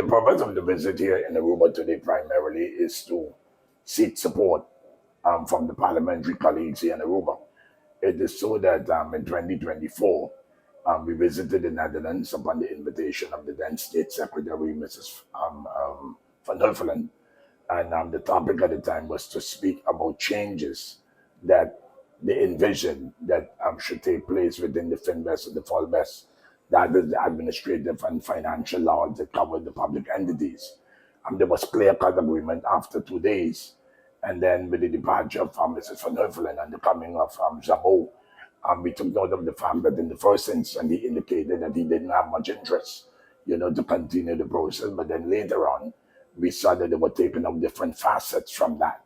purpose of the visit here in Aruba today primarily is to seek support from the parliamentary colleagues here in Aruba. It is so that in 2024, we visited the Netherlands upon the invitation of the then State Secretary, Mrs. Van Putten, and the topic at the time was to speak about changes that they envisioned that should take place within the FinBES and the FOLBES. That is the administrative and financial laws that cover the public entities. There was clear-cut agreement after 2 days. And then with the departure of Mrs. Van Putten and the coming of Zabo, we took note of the fact that in the first instance, he indicated that he didn't have much interest, to continue the process. But then later on, we saw that they were taking up different facets from that.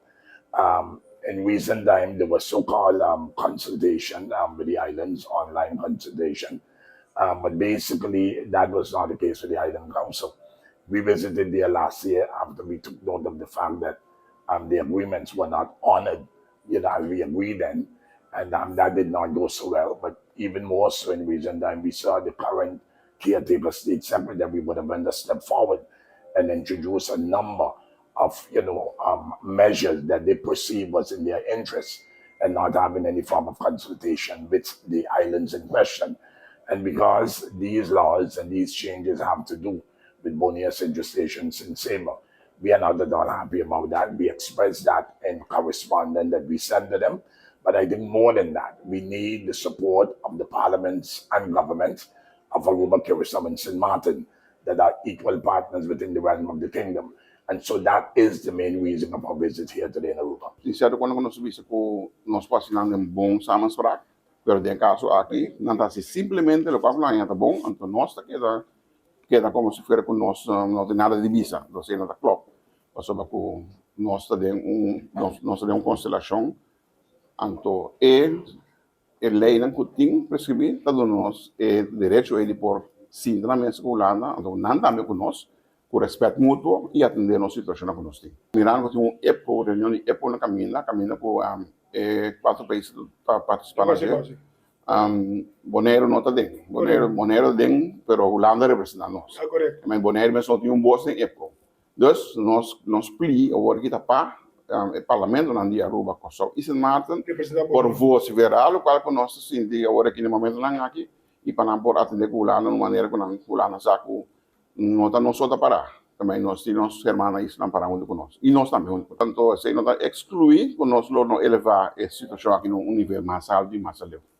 In recent time, there was so-called consultation with the islands, online consultation. But basically, that was not the case with the Island Council. We visited there last year after we took note of the fact that the agreements were not honored, as we agreed then, and that did not go so well. But even more so in recent time, we saw the current caretaker state secretary would have been to step forward and introduce a number of, measures that they perceive was in their interest and not having any form of consultation with the islands in question. And because these laws and these changes have to do with Boneiro, St.Eustatius and St Maarten, we are not at all happy about that. We expressed that in correspondence that we sent to them. But I think more than that, we need the support of the parliaments and governments of Aruba, Corsou and St Maarten that are equal partners within the realm of the kingdom. And so that is the main reason of our visit here today in Aruba. Sincero, quando nós vimos que nós passamos um bom samenspraak, pero tem caso aqui, não está simplesmente o papo lá está bom, então nós queda como se fosse com nós não tem nada de visa, não sei nada claro. Passou para que nós tem constelação, então lei não tem prescrever, todo nós direito ele por sim na mesa com Holanda, então não também com nós, com respeito mútuo e atender nossa situação com nós. Mirando que tem reunião de EPO na caminha com 4 países para participar na Boneiro não está dentro. Boneiro dentro, pero Hulanda representa nós. Correto. Mas Boneiro só tem voz em EPO. Então, nós pedimos agora que está para o Parlamento de Aruba, Corsou y St Maarten, por voz veral, o qual que nós sentimos agora aqui no momento não aqui, e para não atender com Hulanda de maneira que Hulanda sabe não está nós só parar. Também nós temos nossos irmãos isso não paramos com nós. E nós também. Portanto, se não está excluir, nós não elevar a situação aqui num nível mais alto e mais elevado.